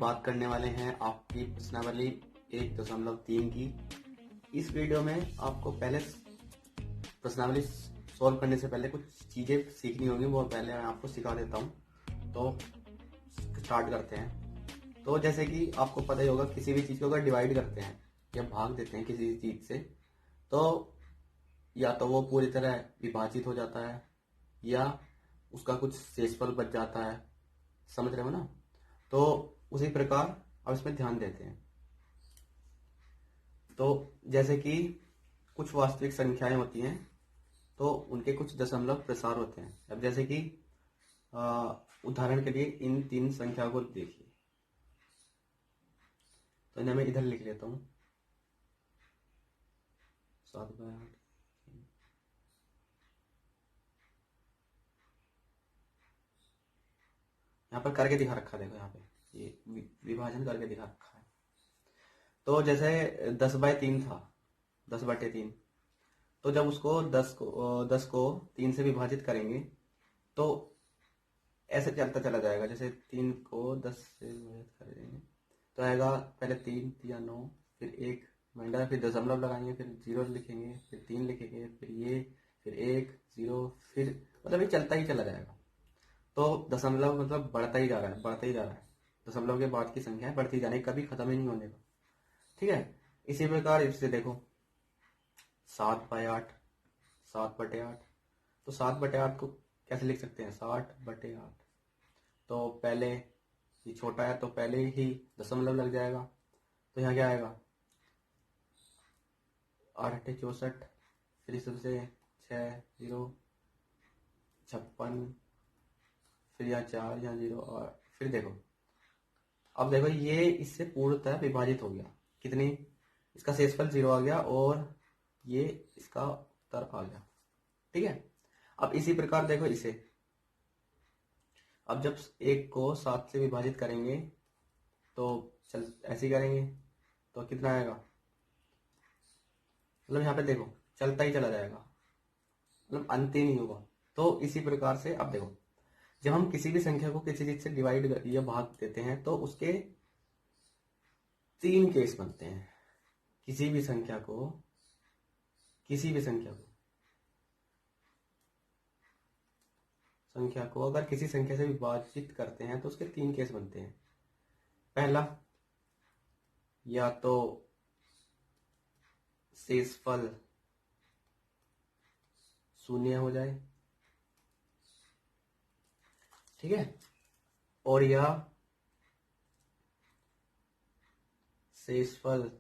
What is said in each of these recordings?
बात करने वाले हैं आपकी प्रश्नावली 1.3 की। इस वीडियो में आपको पहले प्रश्नावली सॉल्व करने से पहले कुछ चीज़ें सीखनी होंगी, वो पहले मैं आपको सिखा देता हूँ। तो स्टार्ट करते हैं। तो जैसे कि आपको पता ही होगा, किसी भी चीज़ को अगर डिवाइड करते हैं या भाग देते हैं किसी चीज़ से, तो या तो वो पूरी तरह विभाजित हो जाता है या उसका कुछ शेषफल बच जाता है। समझ रहे हो ना? तो उसी प्रकार अब इसमें ध्यान देते हैं। तो जैसे कि कुछ वास्तविक संख्याएं होती हैं, तो उनके कुछ दशमलव प्रसार होते हैं। अब जैसे कि उदाहरण के लिए इन 3 संख्या को देखिए। तो इन्हें मैं इधर लिख लेता हूँ, 7/8। यहाँ पर करके दिखा रखा है, देखो यहाँ पे ये विभाजन करके दिखा रखा है। तो जैसे 10/3 था, 10/3। तो जब उसको 10 को 3 से विभाजित करेंगे तो ऐसे चलता चला जाएगा। जैसे 3 को 10 से विभाजित करेंगे तो आएगा, पहले 3 या 9, फिर 1 घंटा, फिर दशमलव लगाएंगे, फिर 0 लिखेंगे, फिर 3 लिखेंगे, फिर ये, फिर 1 0, फिर मतलब ये चलता ही चला जाएगा। तो दशमलव मतलब बढ़ता ही जा रहा है, बढ़ता ही जा रहा है। दशमलव के बाद की संख्या बढ़ती जा रही है, कभी खत्म ही नहीं होने का। ठीक है। इसी प्रकार इससे देखो 7/8, 7/8। तो 7/8 को कैसे लिख सकते हैं? 60/8। तो पहले ये छोटा है तो पहले ही दशमलव लग जाएगा। तो यहाँ क्या आएगा? 8 64, फिर इससे 6 0 56, फिर यहाँ 4, यहाँ 0, और फिर देखो, अब देखो ये इससे पूर्णतः विभाजित हो गया। कितनी? इसका शेषफल 0 आ गया और ये इसका उत्तर आ गया। ठीक है। अब इसी प्रकार देखो इसे, अब जब 1 को 7 से विभाजित करेंगे तो चल ऐसे ही करेंगे तो कितना आएगा? मतलब यहाँ पे देखो चलता ही चला जाएगा, मतलब अंत ही नहीं होगा। तो इसी प्रकार से अब देखो, जब हम किसी भी संख्या को किसी चीज से डिवाइड या भाग देते हैं तो उसके 3 केस बनते हैं। किसी भी संख्या को अगर किसी संख्या से विभाजित करते हैं तो उसके 3 केस बनते हैं। पहला, या तो शेषफल 0 हो जाए, ठीक है, और या शेषफल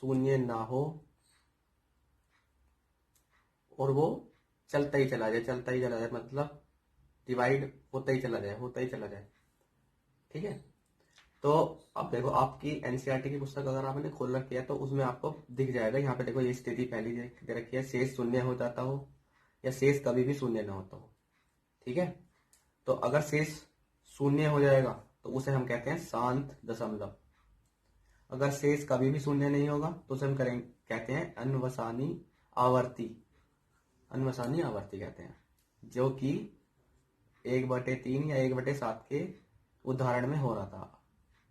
0 ना हो और वो चलता ही चला जाए, मतलब डिवाइड होता ही चला जाए। ठीक है। तो अब देखो, आपकी एनसीईआरटी की पुस्तक अगर आपने खोल रखी है तो उसमें आपको दिख जाएगा। यहाँ पे देखो ये स्थिति पहली दे रखी है, शेष 0 हो जाता हो या शेष कभी भी 0 ना होता हो। ठीक है। तो अगर शेष 0 हो जाएगा तो उसे हम कहते हैं शांत दशमलव। अगर शेष कभी भी 0 नहीं होगा तो उसे हम कहते हैं अनवसानी आवर्ती कहते हैं, जो कि 1/3 या 1/7 के उदाहरण में हो रहा था।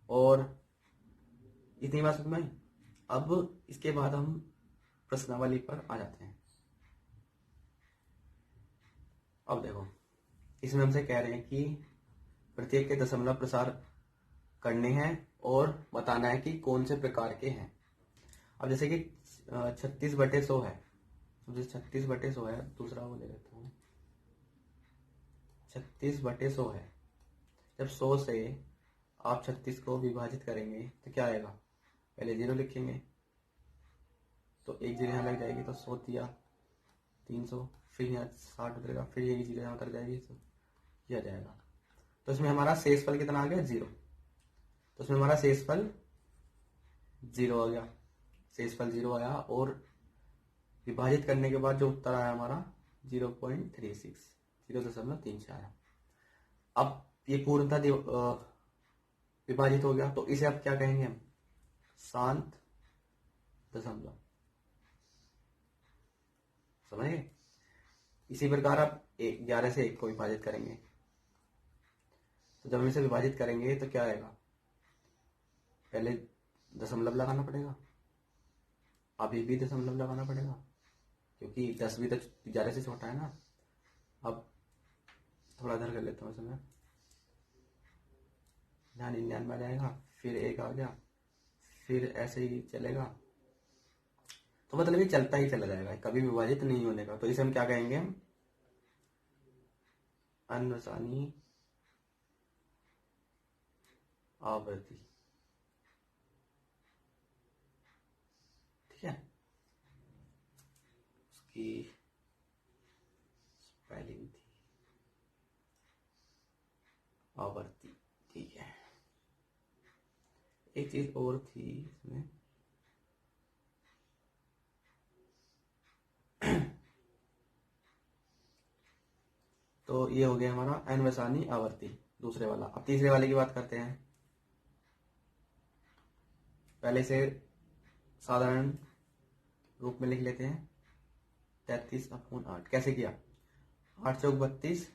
और इतनी बात समझ में आई। अब इसके बाद हम प्रश्नावली पर आ जाते हैं। अब देखो, इसमें हमसे कह रहे हैं कि प्रत्येक के दशमलव प्रसार करने हैं और बताना है कि कौन से प्रकार के हैं। अब जैसे कि 36/100 है, जैसे 36/100 है, दूसरा वो ले लेता हूँ। 36/100 है। जब 100 से आप 36 को विभाजित करेंगे तो क्या आएगा? पहले 0 लिखेंगे तो 1 0 यहाँ लग जाएगी, तो 100 दिया 300, फिर यहाँ 60 उतरेगा, फिर यही 0 यहाँ उतर जाएगी, तो यह आ जाएगा। तो इसमें हमारा शेषफल कितना आ गया? 0। तो इसमें हमारा शेषफल 0 आ गया, शेषफल 0 आया और विभाजित करने के बाद जो उत्तर आया हमारा 0.36, 0.36 आया। अब ये पूर्णतः विभाजित हो गया, तो इसे अब क्या कहेंगे हम? शांत दशमलव। समझे? इसी प्रकार आप 11 से 1 को विभाजित करेंगे तो जब हम इसे विभाजित करेंगे तो क्या आएगा, पहले दशमलव लगाना पड़ेगा, अभी भी दशमलव लगाना पड़ेगा क्योंकि 10 भी तो 11 से छोटा है ना। अब थोड़ा इधर कर लेता हूँ इसमें, यहाँ 99 आ जाएगा, फिर 1 आ गया, फिर ऐसे ही चलेगा। तो मतलब ये चलता ही चला जाएगा, कभी विभाजित नहीं होने का। तो इसे हम क्या कहेंगे, अनवसानी आवृत्ति। ठीक है, उसकी स्पेलिंग थी आवर्ती। ठीक है, एक चीज और थी इसमें, तो ये हो गया हमारा अनवसानी आवर्ती, दूसरे वाला। अब तीसरे वाले की बात करते हैं। पहले से साधारण रूप में लिख लेते हैं, 33/8 कैसे किया, 8 चौक 32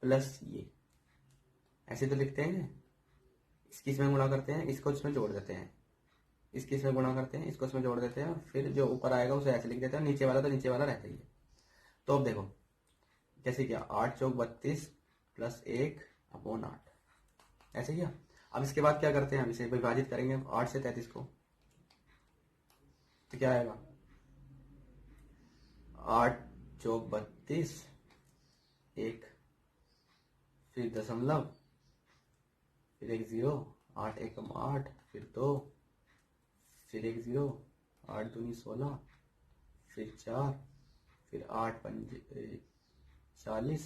प्लस ये, ऐसे तो लिखते हैं, इसकी इसमें गुणा करते हैं, इसको इसमें जोड़ देते हैं, इसकी इसमें गुणा करते हैं, इसको इसमें जोड़ देते हैं, और फिर जो ऊपर आएगा उसे ऐसे लिख देते हैं, नीचे वाला तो नीचे वाला रहता ही है। तो अब देखो कैसे किया, 8 चौक 32 प्लस 1/8 ऐसे किया। अब इसके बाद क्या करते हैं, हम इसे विभाजित करेंगे 8 से 33 को, तो क्या आएगा, 8 चौक 32, 1 फिर दशमलव, फिर 1 0, 8 एकम 8, फिर 2, फिर 1 0, 8 दूनी 16, फिर 4, फिर 8 पंजे 40,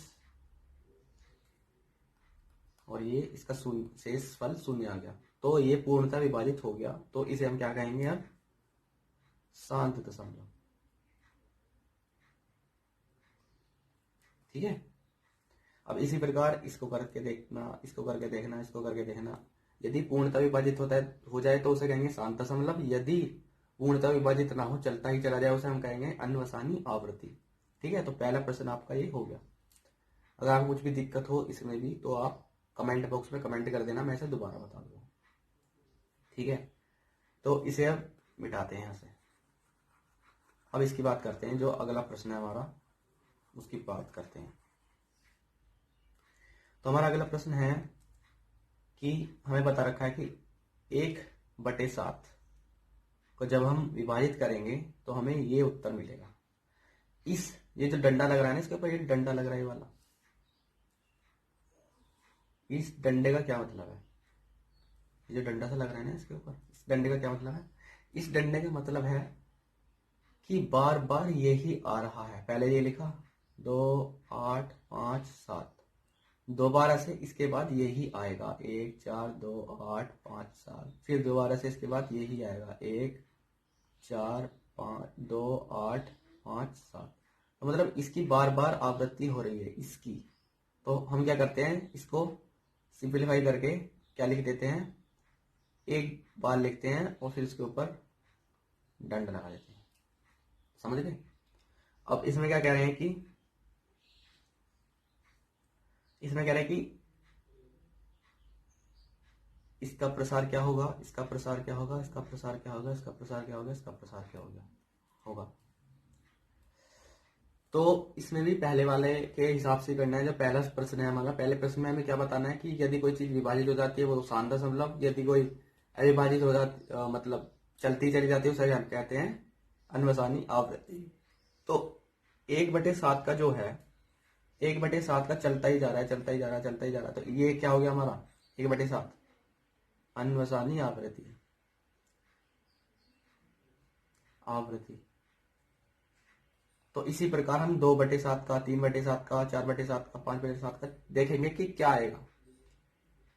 और ये इसका शून्य, शेष फल शून्य आ गया। तो ये पूर्णतः विभाजित हो गया। तो इसे हम क्या कहेंगे अब, शांत दशमलव। ठीक है, अब इसी प्रकार इसको करके देखना, इसको करके देखना, इसको करके देखना। यदि पूर्णतः विभाजित होता है हो जाए तो उसे कहेंगे शांत दशमलव, यदि पूर्णतः विभाजित ना हो, चलता ही चला जाए, उसे हम कहेंगे अनवसानी आवृत्ति। ठीक है, तो पहला प्रश्न आपका ये हो गया। अगर आपको कुछ भी दिक्कत हो इसमें भी तो आप कमेंट बॉक्स में कमेंट कर देना, मैं इसे दोबारा बता दूंगा। ठीक है, तो इसे अब मिटाते हैं यहाँ से। अब इसकी बात करते हैं, जो अगला प्रश्न है हमारा उसकी बात करते हैं। तो हमारा अगला प्रश्न है कि हमें बता रखा है कि 1/7 को जब हम विभाजित करेंगे तो हमें ये उत्तर मिलेगा। ये जो डंडा लग रहा है ना इसके ऊपर, ये डंडा लग रहा है ये वाला, इस डंडे का क्या मतलब है, ये जो डंडा सा लग रहा है ना इसके ऊपर, इस डंडे का क्या मतलब है, इस डंडे का मतलब है कि बार बार यही आ रहा है। पहले ये लिखा 2 8 5 7, दोबारा से इसके बाद यही आएगा 1 4 2 8 5 7, फिर दोबारा से इसके बाद यही आएगा 1 4 5 2 8 5 7। तो मतलब इसकी बार बार आवृत्ति हो रही है इसकी। तो हम क्या करते हैं, इसको सिंप्लीफाई करके क्या लिख देते हैं, एक बार लिखते हैं और फिर उसके ऊपर दंड लगा देते हैं। समझ गए। अब इसमें क्या कह रहे हैं कि इसका प्रसार क्या होगा, इसका प्रसार क्या होगा, इसका प्रसार क्या होगा, इसका प्रसार क्या होगा, इसका प्रसार क्या होगा। तो इसमें भी पहले वाले के हिसाब से करना है। जो पहला प्रश्न है हमारा, पहले प्रश्न में हमें क्या बताना है कि यदि कोई चीज विभाजित हो जाती है वो शांत दशमलव, यदि कोई अविभाजित हो जाती मतलब चलती चली जाती है उसे हम कहते हैं अनवसानी आवृत्ति। तो 1/7 का जो है, 1/7 का चलता ही जा रहा है, चलता ही जा रहा है, चलता ही जा रहा है। तो ये क्या हो गया हमारा 1/7 अनवसानी आवृत्ति। तो इसी प्रकार हम 2/7 का, 3/7 का, 4/7 का, 5/7 का देखेंगे कि क्या आएगा।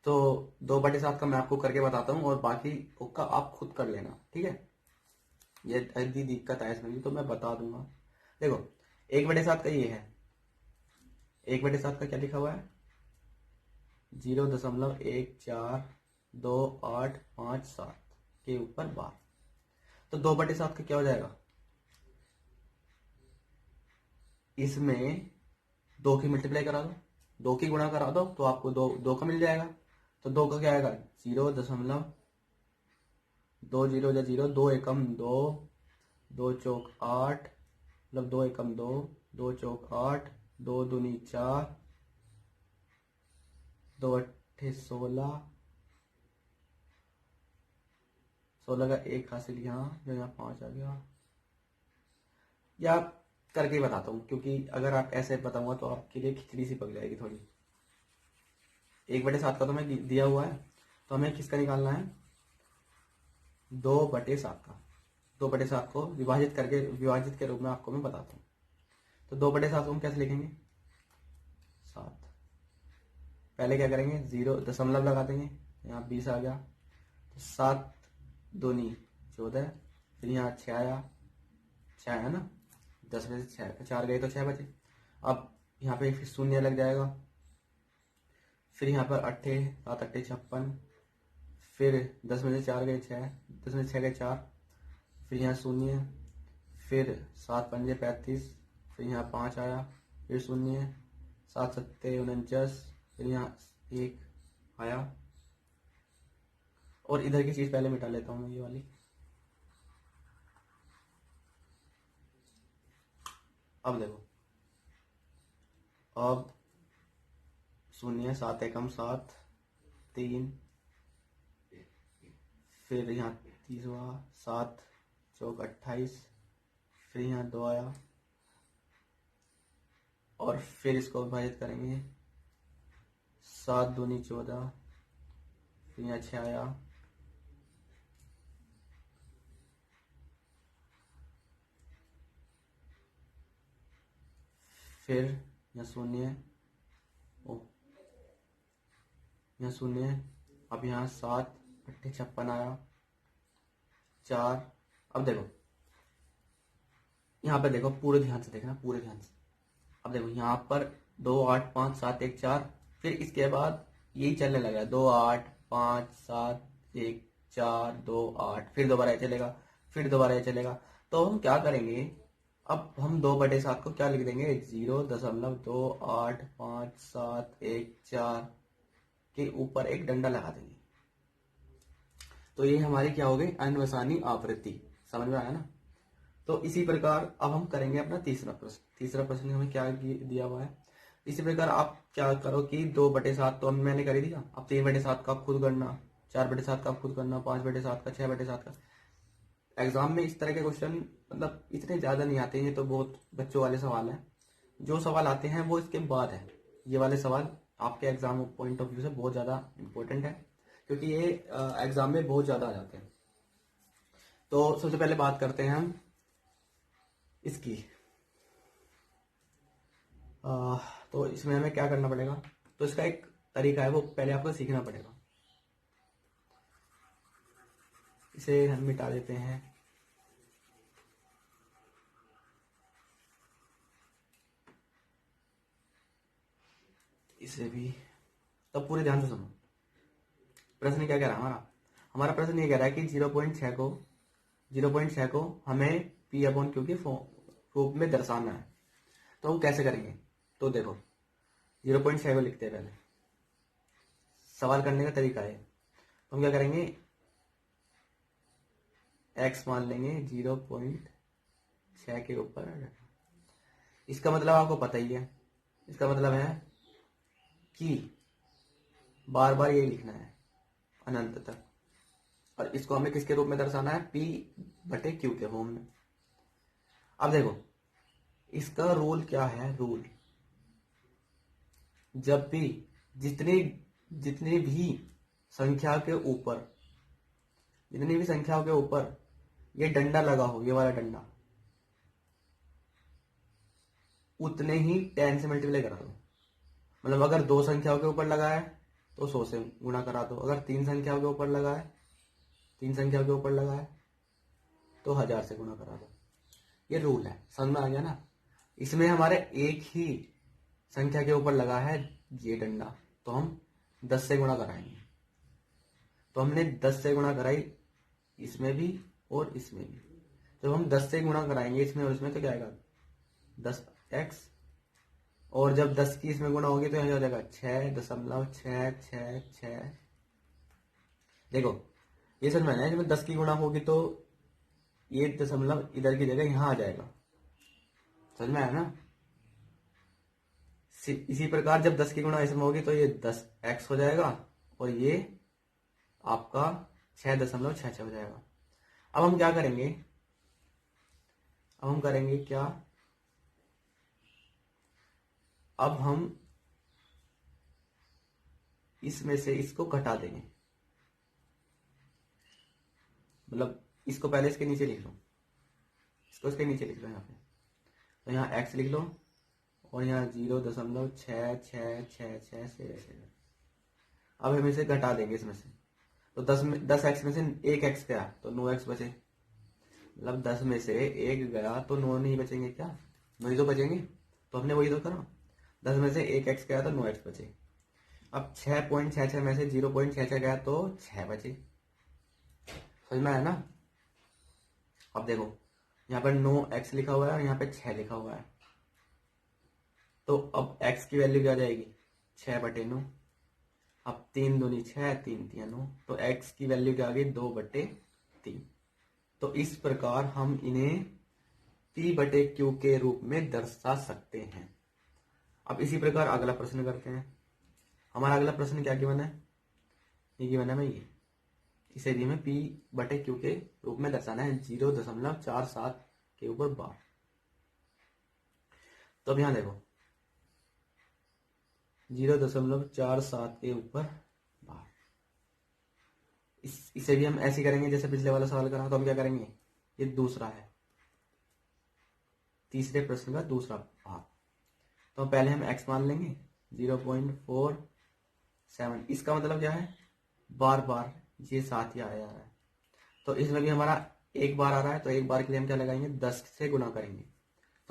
तो 2/7 का मैं आपको करके बताता हूँ और बाकी का आप खुद कर लेना। ठीक है, ये यदि दिक्कत आए इसमें भी तो मैं बता दूंगा। देखो 1/7 का ये है, 1/7 का क्या लिखा हुआ है, 0.142857 के ऊपर बार। तो 2/7 का क्या हो जाएगा, इसमें 2 की मल्टीप्लाई करा दो, 2 की गुणा करा दो तो आपको दो का मिल जाएगा। तो 2 का क्या आएगा, 0.2 जीरो या 0, 2 एकम 2, 2 चौक 8, मतलब 2 एकम 2, 2 चौक 8, 2 दूनी 4, 2 अट्ठे 16, 16 का 1 हासिल यहाँ, जो यहाँ 5 आ गया। या करके ही बताता हूँ, क्योंकि अगर आप ऐसे बताऊंगा तो आपके लिए खिचड़ी सी पक जाएगी थोड़ी। 1/7 का तो मैं दिया हुआ है, तो हमें किसका निकालना है, 2/7 का। 2/7 को विभाजित के रूप में आपको मैं बताता हूँ। तो 2/7 को हम कैसे लिखेंगे, 7। पहले क्या करेंगे, 0 दशमलव लगा देंगे, यहाँ 20 आ गया, तो 7 दूनी 14, फिर यहाँ 6 आया, 6 आया ना, 10 में से 6 4 गए तो 6 बचे। अब यहाँ पे फिर शून्य लग जाएगा, फिर यहाँ पर 7 अट्ठे 56, फिर 10 में से 4 गए 6, 10 में से 6 गए 4, फिर यहाँ शून्य, फिर 7 पंजे 35, फिर यहाँ 5 आया, फिर शून्य, 7 सत्ते 49, फिर यहाँ 1 आया। और इधर की चीज पहले मिटा लेता हूँ मैं, ये वाली। अब देखो, अब शून्य, 7 एकम 7, 3, फिर यहाँ 30 हुआ, 7 चौक 28, फिर यहाँ 2 आया, और फिर इसको विभाजित करेंगे, 7 दूनी 14, फिर यहाँ 6 आया, फिर यहाँ शून्य, यहाँ शून्य, अब यहाँ 7 अट्ठे 56 आया, 4। अब देखो यहाँ पे, देखो पूरे ध्यान से देखना, पूरे ध्यान से। अब देखो यहाँ पर 2 8 5 7 1 4, फिर इसके बाद यही चलने लगा, 2 8 5 7 1 4 2 8, फिर दोबारा ये चलेगा, फिर दोबारा ये चलेगा। तो हम क्या करेंगे, अब हम 2/7 को क्या लिख देंगे, 0.285714 के ऊपर एक डंडा लगा देंगे। तो ये हमारी क्या हो गई, अन्वसानी आवृत्ति। समझ में आया ना। तो इसी प्रकार अब हम करेंगे अपना तीसरा प्रश्न। तीसरा प्रश्न हमें क्या दिया हुआ है, इसी प्रकार आप क्या करो कि 2/7 तो मैंने कर ही दिया, अब 3/7 का खुद करना, 4/7 का खुद करना, 5/7 का, 6/7 का। एग्जाम में इस तरह के क्वेश्चन मतलब इतने ज्यादा नहीं आते हैं, ये तो बहुत बच्चों वाले सवाल हैं। जो सवाल आते हैं वो इसके बाद है। ये वाले सवाल आपके एग्जाम पॉइंट ऑफ व्यू से बहुत ज्यादा इंपॉर्टेंट है, क्योंकि ये एग्जाम में बहुत ज्यादा आ जाते हैं। तो सबसे पहले बात करते हैं हम इसकी। तो इसमें हमें क्या करना पड़ेगा, तो इसका एक तरीका है, वो पहले आपको सीखना पड़ेगा। इसे हम मिटा देते हैं, इसे भी। तो पूरे ध्यान से सुनो, प्रश्न क्या कह रहा है हमारा। हमारा प्रश्न ये कह रहा है कि 0.6 को हमें P/Q के रूप में दर्शाना है। तो हम कैसे करेंगे, तो देखो 0.6 को लिखते हैं। पहले सवाल करने का तरीका है, तो हम क्या करेंगे, x मान लेंगे 0.6 के ऊपर। इसका मतलब आपको पता ही है, इसका मतलब है कि बार बार ये लिखना है अनंत तक, और इसको हमें किसके रूप में दर्शाना है, P/Q के फॉर्म में। अब देखो इसका रूल क्या है, रूल जब भी जितनी भी संख्या के ऊपर, जितनी भी संख्याओं के ऊपर ये डंडा लगा हो, ये वाला डंडा, उतने ही 10 से मल्टीप्लाई करा दो। मतलब अगर 2 संख्याओं के ऊपर लगा है तो 100 से गुणा करा दो, अगर 3 संख्याओं के ऊपर लगा है, 3 संख्याओं के ऊपर लगा है तो 1000 से गुणा करा दो। ये रूल है, समझ में आ गया ना। इसमें हमारे एक ही संख्या के ऊपर लगा है ये डंडा, तो हम 10 से गुणा कराएंगे। तो हमने 10 से गुणा कराई इसमें भी और इसमें भी। जब हम 10 से गुणा कराएंगे इसमें और इसमें, तो क्या आएगा, 10x और जब 10 की इसमें गुणा होगी तो यहाँ हो जाएगा 6.666। देखो ये समझ में आया, जब 10 की गुणा होगी तो ये दशमलव इधर की जगह यहाँ आ जाएगा, समझ में आया ना। इसी प्रकार जब 10 की गुणा इसमें होगी तो ये 10x हो जाएगा और ये आपका 6.66 हो जाएगा। अब हम क्या करेंगे, अब हम करेंगे क्या, अब हम इसमें से इसको घटा देंगे, मतलब इसको पहले इसके नीचे लिख लो, इसको इसके नीचे लिख लो यहाँ पे, तो यहाँ x लिख लो और यहाँ 0.6666। अब हम इसे घटा देंगे इसमें से, तो 10x में से 1x गया तो 9x बचे, मतलब 10 में से 1 गया तो 9 नहीं बचेंगे क्या, 9 ही तो बचेंगे, तो हमने वही तो करा, 10 में से 1x गया तो 9x बचे। अब 6.66 में से 0.66 गया तो 6 बचे, समझ में आया ना। अब देखो यहाँ पर 9x लिखा हुआ है और यहाँ पे 6 लिखा हुआ है, तो अब x की वैल्यू क्या जाएगी 6/9। अब 3 दूनी 6, 3 तिया 9, तो x की वैल्यू क्या आ गई 2/3। तो इस प्रकार हम इन्हें p/q के रूप में दर्शा सकते हैं। अब इसी प्रकार अगला प्रश्न करते हैं। हमारा अगला प्रश्न क्या गिवन है, ये गिवन है ये, इसे भी हमें p/q के रूप में दर्शाना है 0.47 के ऊपर बार। तो अब यहाँ देखो 0.47 के ऊपर बार, इसे भी हम ऐसे करेंगे जैसे पिछले वाला सवाल करा। तो हम क्या करेंगे, ये दूसरा है, तीसरे प्रश्न का दूसरा भाग। तो पहले हम x मान लेंगे 0.47। इसका मतलब क्या है, बार बार ये साथ ही आया जा रहा है, तो इसमें भी हमारा एक बार आ रहा है, तो एक बार के लिए हम क्या लगाएंगे 10 से गुणा करेंगे।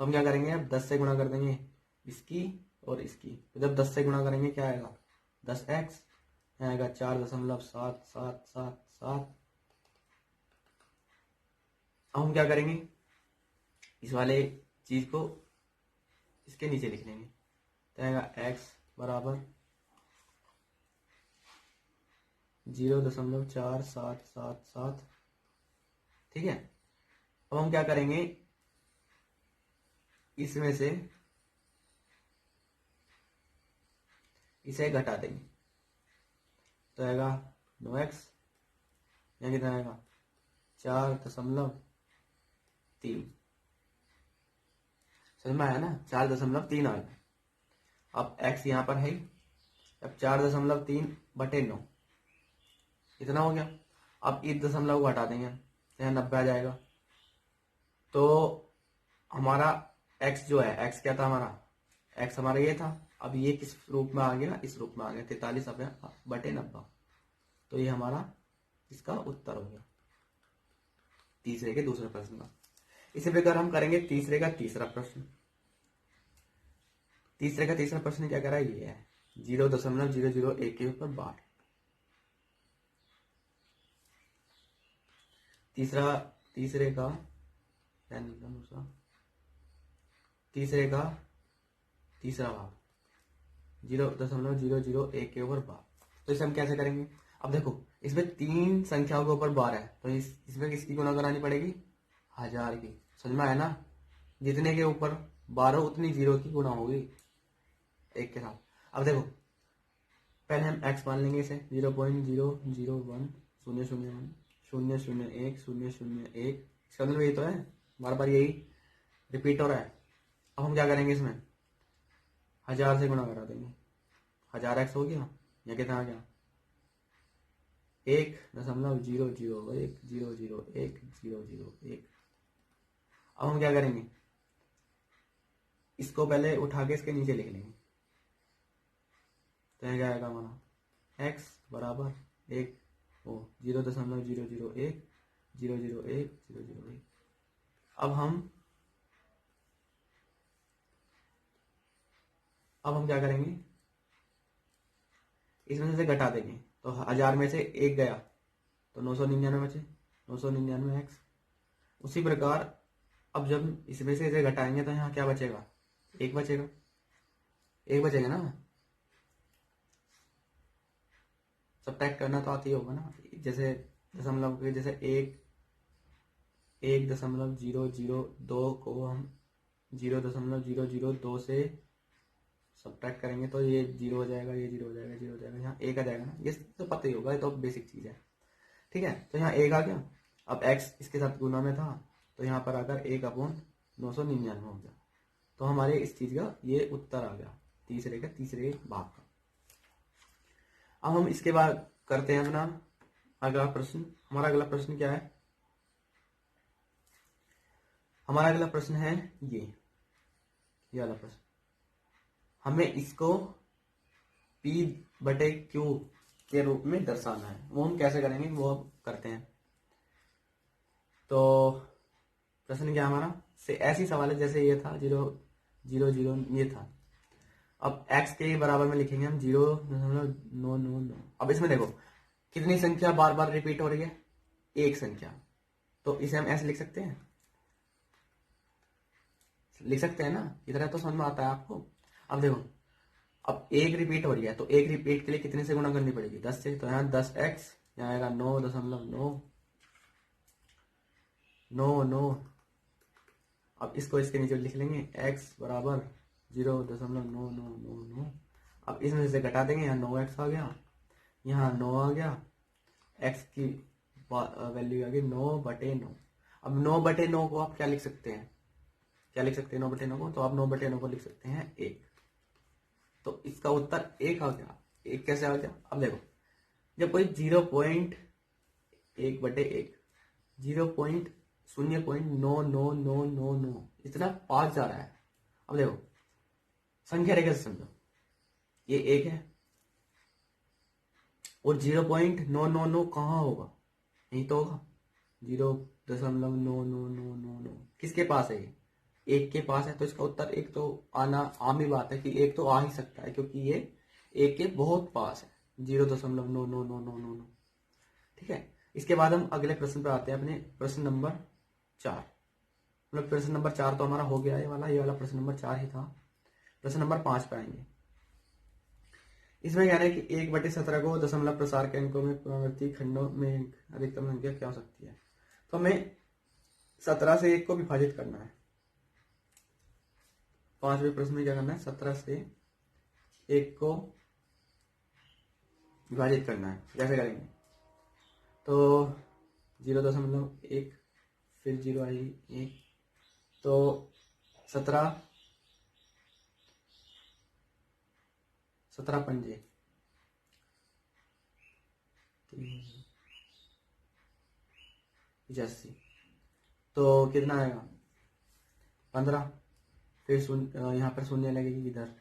तो हम क्या करेंगे, अब 10 से गुणा कर देंगे इसकी और इसकी, तो जब 10 से गुणा करेंगे क्या आएगा 10x, आएगा 4.7777। अब हम क्या करेंगे, इस वाले चीज को इसके नीचे लिख लेंगे, तो आएगा x बराबर 0.4777। ठीक है। अब हम क्या करेंगे, इसमें से इसे घटा देंगे, तो आएगा 9x, यहाँ कितना आएगा 4.3। समझ में आया ना, 4.3 आ गया। अब x यहाँ पर है, अब 4.3/9 इतना हो गया। अब इस दशमलव को हटा देंगे, यहाँ 90 आ जाएगा। तो हमारा x जो है, x क्या था हमारा, x हमारा ये था, अब ये किस रूप में आ गया, इस रूप में आ गया 43/90। तो ये हमारा इसका उत्तर हो गया तीसरे के दूसरे प्रश्न का। इसी प्रकार हम करेंगे तीसरे का तीसरा प्रश्न। तीसरे का तीसरा प्रश्न क्या करा, ये है 0.001 के ऊपर बार। तीसरे का तीसरा भाग 0.001 के ऊपर बार। तो इसे हम कैसे करेंगे, अब देखो इसमें 3 संख्याओं के ऊपर बार है, तो इसमें किसकी गुणा करानी पड़ेगी 1000 की। समझ में आया ना, जितने के ऊपर 12 उतनी 0 की गुणा होगी एक के साथ। अब देखो पहले हम x मान लेंगे, इसे 0.001001 इसका मतलब यही तो है, बार बार यही रिपीट हो रहा है। अब हम क्या करेंगे, इसमें 1000 से गुणा करा देंगे, 1000x हो गया, या कितना आ गया 1.001001001। अब हम क्या करेंगे, इसको पहले उठा के इसके नीचे लिख लेंगे, तो क्या आएगा हमारा x बराबर 0.001001001। अब हम क्या करेंगे, इसमें से घटा देंगे, तो 1000 में से 1 गया तो 999 बचे, 999x। उसी प्रकार अब जब इसमें से इसे घटाएंगे तो यहाँ क्या बचेगा, 1 बचेगा। एक बचेगा ना, सब्ट्रैक्ट करना तो आती होगा ना। जैसे दशमलव के जैसे 1.002 को हम 0.002 से सब्ट्रैक्ट करेंगे तो ये जीरो हो जाएगा, ये जीरो हो जाएगा, जीरो हो जाएगा, यहाँ एक आ जाएगा ना, ये तो पता ही होगा, ये तो बेसिक चीज़ है। ठीक है, तो यहाँ एक आ गया। अब x इसके साथ गुना में था तो यहाँ पर आकर 1/999 हो गया। तो हमारे इस चीज़ का ये उत्तर आ गया, तीसरे भाग का। अब हम इसके बाद करते हैं अपना अगला प्रश्न। हमारा अगला प्रश्न क्या है? हमारा अगला प्रश्न है ये वाला प्रश्न। हमें इसको P/Q के रूप में दर्शाना है। वो हम कैसे करेंगे वो अब करते हैं। तो प्रश्न क्या हमारा से ऐसी सवाल है जैसे ये था 0.000 ये था। अब x के बराबर में लिखेंगे हम 0.999। अब इसमें देखो कितनी संख्या बार बार रिपीट हो रही है, एक संख्या। तो इसे हम ऐसे लिख सकते हैं ना, इधर तो समझ में आता है आपको। अब देखो, अब एक रिपीट हो रही है तो एक रिपीट के लिए कितने से गुणा करनी पड़ेगी? 10 से। तो यहाँ 10x, यहाँ आएगा 9.999। अब इसको इसके नीचे लिख लेंगे x बराबर 0.9999। अब इसमें से घटा देंगे, यहाँ 9x आ गया, यहाँ 9 आ गया, x की वैल्यू आ गई 9/9। अब 9/9 को आप क्या लिख सकते हैं? 9/9 को? तो आप 9/9 को लिख सकते हैं 1। तो इसका उत्तर 1 आ गया। 1 कैसे आ गया? अब देखो, जब कोई 0.1/1 0.09999 इतना पास जा रहा है। अब देखो संख्या रेखा से समझो, ये 1 है और 0.999 कहाँ होगा? यही तो होगा, 0.99999 किसके पास है? ये 1 के पास है। तो इसका उत्तर 1 तो आना आम ही बात है कि 1 तो आ ही सकता है, क्योंकि ये 1 के बहुत पास है, 0.99999। ठीक है, इसके बाद हम अगले प्रश्न पर आते हैं, अपने प्रश्न नंबर 4। मतलब प्रश्न नंबर 4 तो हमारा हो गया, ये वाला प्रश्न नंबर 4 ही था। प्रश्न नंबर 5 पे आएंगे। इसमें कह रहे हैं कि 1/17 को दशमलव प्रसार के अंकों में पुनरावृत्ति खंडों में अधिकतम संख्या क्या हो सकती है? तो हमें 17 से 1 को विभाजित करना है। 5वें प्रश्न में क्या करना है? 17 से 1 को विभाजित करना है। कैसे करेंगे? तो 0.1 फिर 0 आई 1, तो 17 पंजे 85, तो कितना आएगा? 15। फिर यहाँ पर शून्य लगेगी इधर।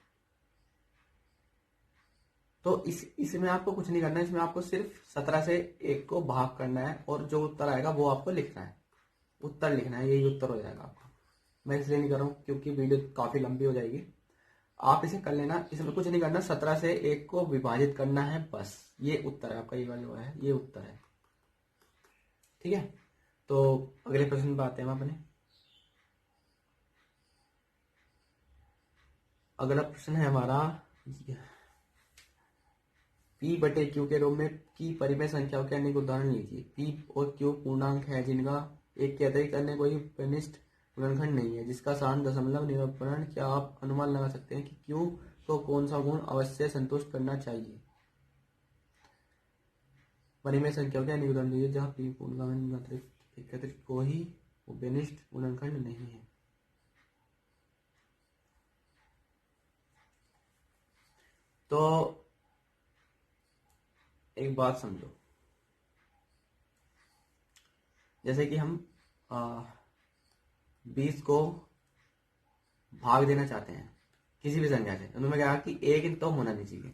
तो इसमें आपको कुछ नहीं करना है, इसमें आपको सिर्फ 17 से 1 को भाग करना है और जो उत्तर आएगा वो आपको लिखना है, उत्तर लिखना है, यही उत्तर हो जाएगा आपका। मैं इसलिए नहीं कर रहा हूँ क्योंकि वीडियो काफी लंबी हो जाएगी। आप इसे कर लेना, इसमें कुछ नहीं करना, 17 से 1 को विभाजित करना है बस। ये उत्तर है आपका, ये वाला है, ये उत्तर है। ठीक है, तो अगले प्रश्न पर आते हैं हम अपने। अगला प्रश्न है हमारा P/Q के रूप में की परिमेय संख्याओं के अनेक उदाहरण लीजिए। P और Q पूर्णांक है जिनका एक के अतिरिक्त अन्य कोई कनिष्ठ गुणनखंड नहीं है जिसका साधारण दशमलव निरूपण। क्या आप अनुमान लगा सकते हैं कि Q को कौन सा गुण अवश्य संतुष्ट करना चाहिए? परिमेय संख्याओं के अनेक उदाहरण लीजिए जहाँ P पूर्णांक एक के अतिरिक्त कोई कनिष्ठ गुणनखंड नहीं है। तो एक बात समझो, जैसे कि हम 20 को भाग देना चाहते हैं किसी भी संख्या से। उन्होंने कहा कि एक तो होना नहीं चाहिए,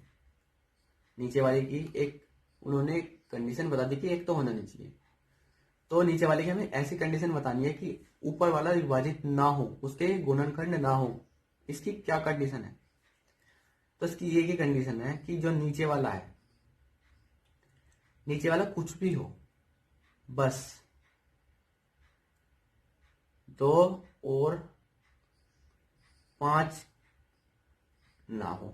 नीचे वाले की एक उन्होंने कंडीशन बता दी कि एक तो होना नहीं चाहिए। तो नीचे वाले की हमें ऐसी कंडीशन बतानी है कि ऊपर वाला विभाजित ना हो, उसके गुणनखंड ना हो। इसकी क्या कंडीशन है? तो इसकी ये कंडीशन है कि जो नीचे वाला है, नीचे वाला कुछ भी हो, बस 2 और 5 ना हो।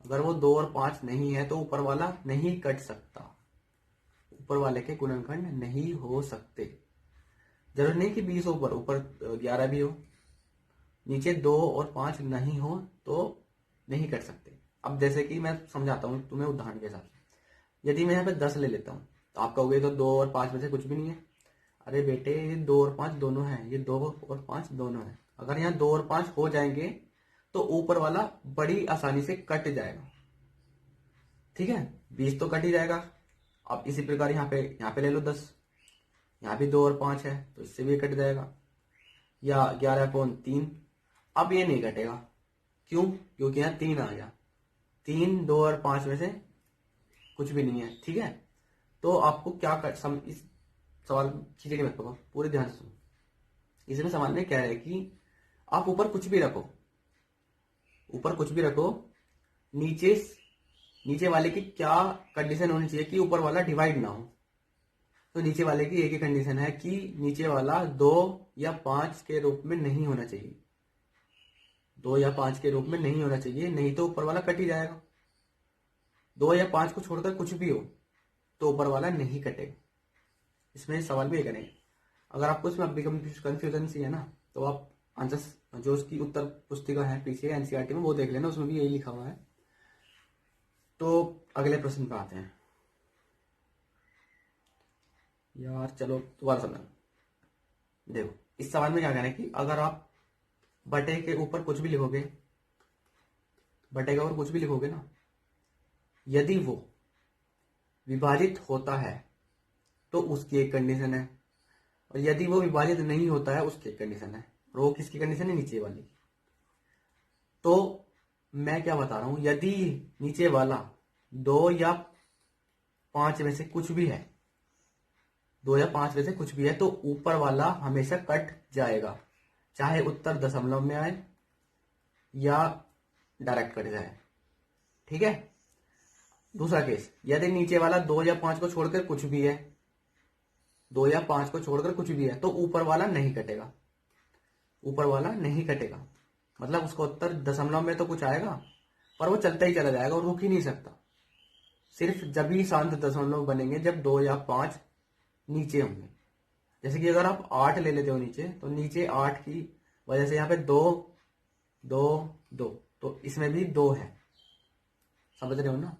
अगर वो 2 और 5 नहीं है तो ऊपर वाला नहीं कट सकता, ऊपर वाले के गुणनखंड नहीं हो सकते। जरूरी नहीं कि 20 ऊपर ऊपर 11 भी हो, नीचे 2 और 5 नहीं हो तो नहीं कट सकते। अब जैसे कि मैं समझाता हूँ तुम्हें उदाहरण के साथ। यदि मैं यहाँ पे 10 ले लेता हूँ तो आप कहोगे तो 2 और 5 में से कुछ भी नहीं है। अरे बेटे, ये 2 और 5 दोनों हैं, ये 2 और 5 दोनों हैं। अगर यहाँ 2 और 5 हो जाएंगे तो ऊपर वाला बड़ी आसानी से कट जाएगा। ठीक है, 20 तो कट ही जाएगा। अब इसी प्रकार यहाँ पे ले लो 10, यहाँ भी 2 और 5 है तो इससे भी कट जाएगा, या 11/3। अब ये नहीं कटेगा, क्यों? क्योंकि यहाँ 3 आ गया। 3, 2 और 5 में से कुछ भी नहीं है। ठीक है, तो आपको क्या कर इस सवाल खींचे मत पकड़ो, पूरे ध्यान से सुनो। इसमें सवाल में क्या है कि आप ऊपर कुछ भी रखो, ऊपर कुछ भी रखो, नीचे वाले की क्या कंडीशन होनी चाहिए कि ऊपर वाला डिवाइड ना हो। तो नीचे वाले की एक ही कंडीशन है कि नीचे वाला 2 या 5 के रूप में नहीं होना चाहिए, 2 या 5 के रूप में नहीं होना चाहिए, नहीं तो ऊपर वाला कट ही जाएगा। 2 या 5 को छोड़कर कुछ भी हो तो ऊपर वाला नहीं कटेगा। इसमें सवाल भी ये करेंगे। अगर आपको इसमें अभी कंफ्यूजन सी है ना, तो आप आंसर जो उसकी उत्तर पुस्तिका है पीछे एनसीईआरटी में वो देख लेना, उसमें भी यही लिखा हुआ है। तो अगले प्रश्न पे आते हैं। यार चलो दोबारा समझना। देखो इस सवाल में क्या कहना है कि अगर आप बटे के ऊपर कुछ भी लिखोगे, बटे के ऊपर कुछ भी लिखोगे ना, यदि वो विभाजित होता है तो उसकी एक कंडीशन है, और यदि वो विभाजित नहीं होता है उसकी एक कंडीशन है। और वो किसकी कंडीशन है? नीचे वाली। तो मैं क्या बता रहा हूं, यदि नीचे वाला 2 या 5 में से कुछ भी है, 2 या 5 में से कुछ भी है, तो ऊपर वाला हमेशा कट जाएगा, चाहे उत्तर दशमलव में आए या डायरेक्ट कट जाए। ठीक है। दूसरा केस, यदि नीचे वाला 2 या 5 को छोड़कर कुछ भी है, 2 या 5 को छोड़कर कुछ भी है, तो ऊपर वाला नहीं कटेगा, ऊपर वाला नहीं कटेगा। मतलब उसका उत्तर दशमलव में तो कुछ आएगा पर वो चलता ही चला जाएगा और रुक ही नहीं सकता। सिर्फ जब ही शांत दशमलव बनेंगे जब 2 या 5 नीचे होंगे। जैसे कि अगर आप 8 ले लेते हो नीचे, तो नीचे 8 की वजह से यहाँ पे 2 2 2, तो इसमें भी 2 है। समझ रहे हो ना?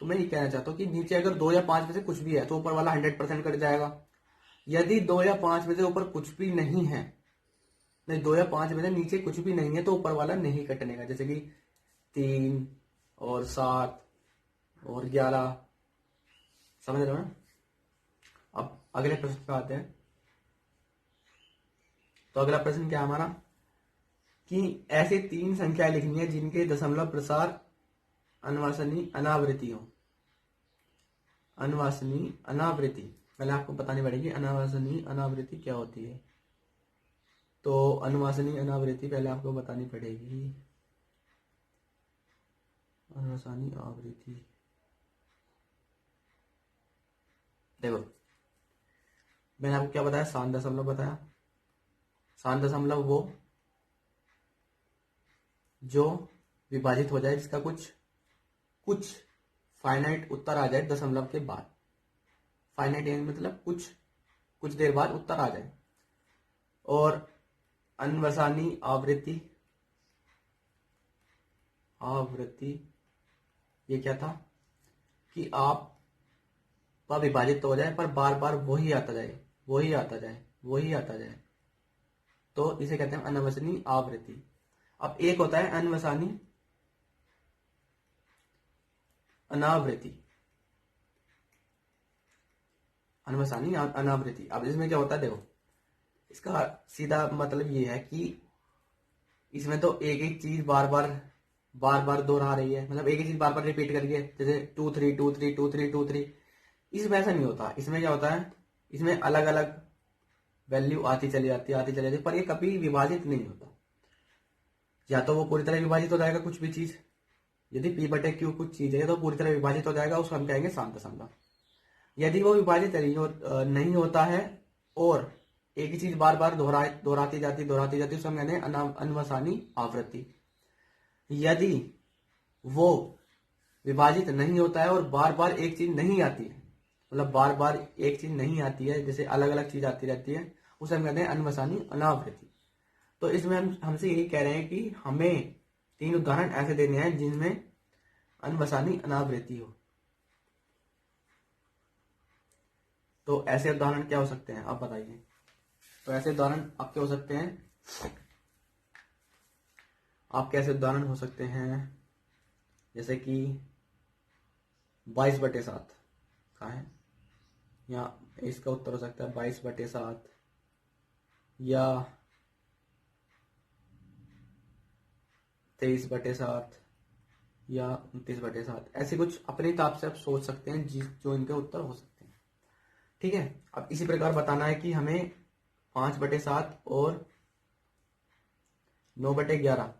तो मैं ये कहना चाहता हूँ कि नीचे अगर 2 या 5 में से कुछ भी है तो ऊपर वाला 100% कट जाएगा। यदि 2 या 5 में से ऊपर कुछ भी नहीं है, नहीं 2 या 5 में से नीचे कुछ भी नहीं है, तो ऊपर वाला नहीं कटने का। जैसे कि 3 और 7 और 11। समझ रहे हो ना? अब अगले प्रश्न पे आते हैं। तो अगला प्रश्न क्या है हमारा कि ऐसे 3 संख्या लिखनी है जिनके दशमलव प्रसार अनवासनी अनावृत्ति हो। अनवासनी अनावृत्ति पहले आपको बतानी पड़ेगी, अनवासनी अनावृत्ति क्या होती है। तो अनवासनी अनावृत्ति पहले आपको बतानी पड़ेगी। अनवासनी आवृत्ति, देखो मैंने आपको क्या बताया, शांत दशमलव बताया। शांत दशमलव वो जो विभाजित हो जाए, जिसका कुछ फाइनाइट उत्तर आ जाए दशमलव के बाद। फाइनाइट मतलब कुछ देर बाद उत्तर आ जाए। और अनवसानी आवृत्ति ये क्या था कि आप का विभाजित तो हो जाए पर बार बार वही आता जाए, तो इसे कहते हैं अनवसनी आवृत्ति। अब एक होता है अनवसानी अनावृत्ति, अनवसानी अनावृत्ति। अब इसमें क्या होता है, देखो इसका सीधा मतलब ये है कि इसमें तो एक एक चीज बार बार दोहरा रही है, मतलब एक ही चीज बार बार रिपीट कर रही है, जैसे 2 3 2 3 2 3 2 3। इसमें ऐसा नहीं होता। इसमें क्या होता है, इसमें अलग अलग वैल्यू आती चली जाती है, पर ये कभी विभाजित नहीं होता। या तो वो पूरी तरह विभाजित हो जाएगा कुछ भी चीज, यदि P बटे Q कुछ चीज है तो पूरी तरह विभाजित हो जाएगा, उसको हम कहेंगे शांत दशमलव। यदि वो विभाजित नहीं होता है और एक ही चीज बार बार दोहराती जाती उसको हम कहते हैं अनवसानी आवृत्ति। यदि वो विभाजित नहीं होता है और बार बार एक चीज नहीं आती है, मतलब बार बार एक चीज नहीं आती है, जैसे अलग अलग चीज आती रहती है, उसे हम कहते हैं अनवसानी अनावृत्ति। तो इसमें हम हमसे यही कह रहे हैं कि हमें 3 उदाहरण ऐसे देने हैं जिनमें अनवसानी अनावृत्ति हो। तो ऐसे उदाहरण क्या हो सकते हैं आप बताइए। तो ऐसे उदाहरण आपके हो सकते हैं, आप कैसे उदाहरण हो सकते हैं, जैसे कि 22/7 का है, या इसका उत्तर हो सकता है 22/7 या 23/7 या 29/7। ऐसे कुछ अपने हिसाब से आप सोच सकते हैं जो इनके उत्तर हो सकते हैं। ठीक है, अब इसी प्रकार बताना है कि हमें 5/7 और 9/11,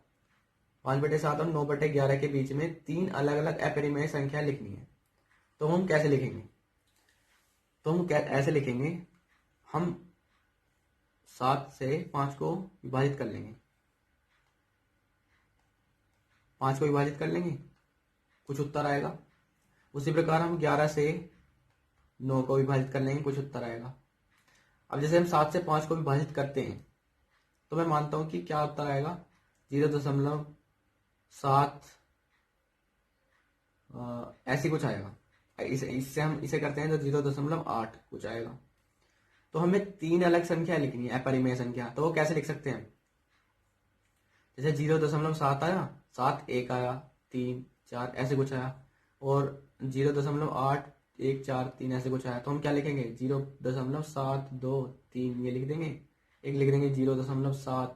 5/7 और 9/11 के बीच में 3 अलग अलग अपरिमेय संख्या लिखनी है। तो हम कैसे लिखेंगे? तो हम ऐसे लिखेंगे, हम 7 से 5 को विभाजित कर लेंगे, 5 को विभाजित कर लेंगे, कुछ उत्तर आएगा। उसी प्रकार हम 11 से 9 को विभाजित कर लेंगे, कुछ उत्तर आएगा। अब जैसे हम 7 से 5 को विभाजित करते हैं तो मैं मानता हूं कि क्या उत्तर आएगा, 0.7 ऐसी कुछ आएगा। इससे हम इसे करते हैं तो 0.8 कुछ आएगा। तो हमें 3 अलग संख्या लिखनी है, अपरिमेय संख्या। तो वो कैसे लिख सकते हैं? जैसे 0.7 आया, 7 1 आया, 3 4 ऐसे कुछ आया, और 0.8 1 4 3 ऐसे कुछ आया। तो हम क्या लिखेंगे? 0.723 ये लिख देंगे, एक लिख देंगे 0.73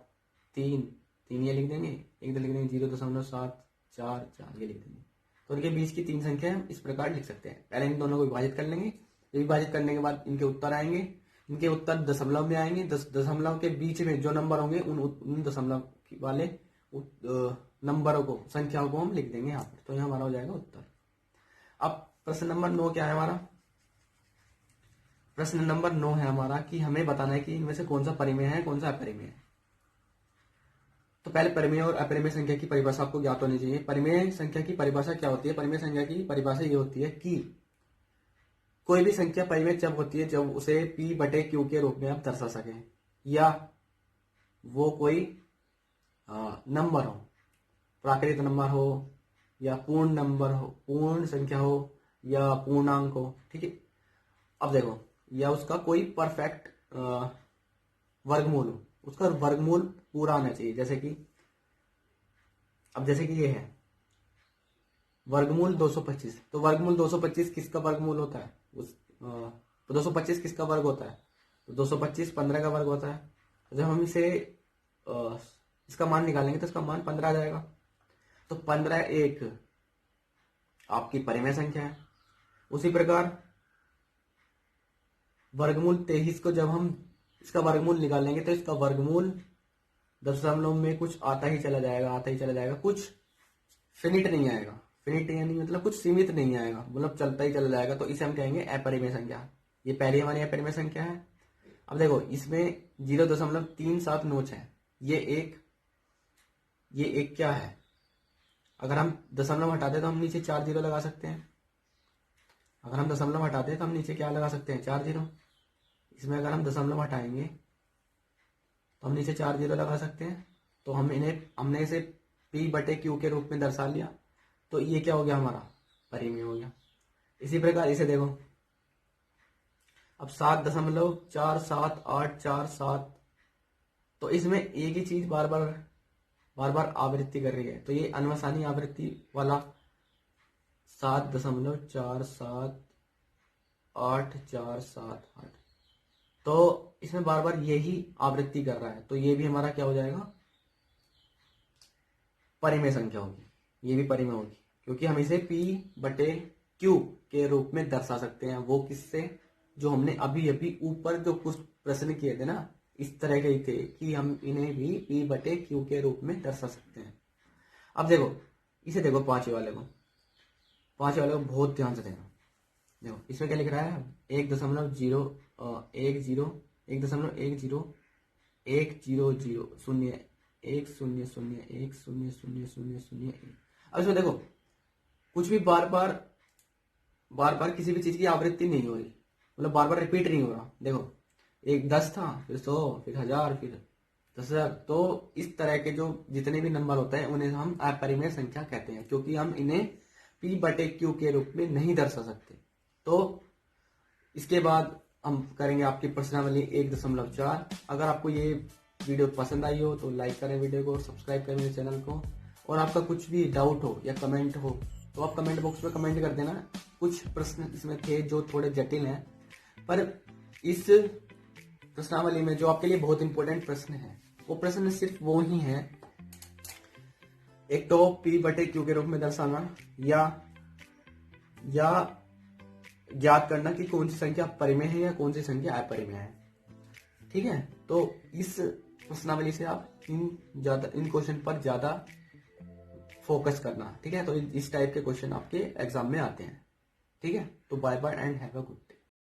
3 ये लिख देंगे, एक लिख देंगे 0.744 ये लिख देंगे। तो इनके बीच की 3 संख्या हम इस प्रकार लिख सकते हैं। पहले इन दोनों को विभाजित कर लेंगे, विभाजित करने के बाद इनके उत्तर आएंगे, इनके उत्तर दशमलव में आएंगे। दशमलव के बीच में जो नंबर होंगे उन दशमलव वाले नंबरों को, संख्याओं को हम लिख देंगे यहाँ पर। तो यहाँ हमारा हो जाएगा उत्तर। अब प्रश्न नंबर 9 क्या है हमारा? प्रश्न नंबर 9 है हमारा कि हमें बताना है कि इनमें से कौन सा परिमेय है, कौन सा अपरिमेय है। तो पहले परिमेय और अपरिमेय संख्या की परिभाषा आपको ज्ञात होनी चाहिए। परिमेय संख्या की परिभाषा क्या होती है? परिमेय संख्या की परिभाषा ये होती है कि कोई भी संख्या परिमेय जब होती है जब उसे P/Q के रूप में आप दर्शा सके, या वो कोई नंबर हो, प्राकृत नंबर हो, या पूर्ण नंबर हो, पूर्ण संख्या हो, या पूर्णांक हो। ठीक है, अब देखो, या उसका कोई परफेक्ट वर्गमूल हो, उसका वर्गमूल पूरा आना चाहिए। जैसे कि अब जैसे कि ये है वर्गमूल 225, तो वर्गमूल 225 किसका वर्गमूल होता है? तो 225 किसका वर्ग होता है? तो 225 15 का वर्ग होता है। जब हम इसे इसका मान निकालेंगे तो इसका मान 15 आ जाएगा। तो 15 एक आपकी परिमेय संख्या है। उसी प्रकार वर्गमूल 23 को जब हम इसका वर्गमूल निकालेंगे तो इसका वर्गमूल दशमलव में कुछ आता ही चला जाएगा, कुछ फिनिट नहीं आएगा। फिनिट यानी मतलब कुछ सीमित नहीं आएगा, मतलब चलता ही चला जाएगा। तो इसे हम कहेंगे अपरिमेय संख्या। ये पहली हमारी अपरिमेय संख्या है। अब देखो, इसमें 0.379 है, ये एक क्या है? अगर हम दशमलव हटाते तो हम नीचे 4 जीरो लगा सकते हैं। अगर हम दशमलव हटाते तो हम नीचे क्या लगा सकते हैं? 4 जीरो। इसमें अगर हम दशमलव हटाएंगे तो हम नीचे 4 जीरो लगा सकते हैं। तो हमने इसे P/Q के रूप में दर्शा लिया। तो ये क्या हो गया? हमारा परिमेय हो गया। इसी प्रकार इसे देखो, अब 7.47847, तो इसमें एक ही चीज बार बार आवृत्ति कर रही है। तो ये अनवसानी आवृत्ति वाला 7.47848, तो इसमें बार बार यही आवृत्ति कर रहा है। तो ये भी हमारा क्या हो जाएगा? परिमेय संख्या होगी। ये भी परिमेय होगी, क्योंकि हम इसे P/Q के रूप में दर्शा सकते हैं। वो किससे? जो हमने अभी अभी ऊपर जो कुछ प्रश्न किए थे ना, इस तरह के ही थे कि हम इन्हें भी P/Q के रूप में दर्शा सकते हैं। अब देखो, इसे देखो, पांचवे वाले को बहुत ध्यान से देखो। इसमें क्या लिख रहा है? 1.0 1 0 1.10100 1000001। अब इसमें देखो कुछ भी बार बार किसी भी चीज की आवृत्ति नहीं हो रही, मतलब बार बार रिपीट नहीं हो रहा। देखो एक 10 था, फिर 100, फिर 1000, फिर 10,000। तो इस तरह के जो जितने भी नंबर होते हैं उन्हें हम अपरिमेय संख्या कहते हैं, क्योंकि हम इन्हें P/Q के रूप में नहीं दर्शा सकते। तो इसके बाद हम करेंगे आपकी प्रश्नावली 1.4। अगर आपको ये वीडियो पसंद आई हो तो लाइक करें वीडियो को, सब्सक्राइब करें मेरे चैनल को। और आपका कुछ भी डाउट हो या कमेंट हो तो आप कमेंट बॉक्स में कमेंट कर देना। कुछ प्रश्न इसमें थे जो थोड़े जटिल हैं, पर इस प्रश्नावली में जो आपके लिए बहुत इंपॉर्टेंट प्रश्न है वो प्रश्न सिर्फ वो ही है, एक तो P/Q के रूप में दर्शाना या ज्ञात करना कि कौन सी संख्या परिमेय है या कौन सी संख्या अपरिमेय है। ठीक है, तो इस प्रश्नावली से आप इन क्वेश्चन पर ज्यादा फोकस करना। ठीक है, तो इस टाइप के क्वेश्चन आपके एग्जाम में आते हैं। ठीक है, तो bye bye and have a good day.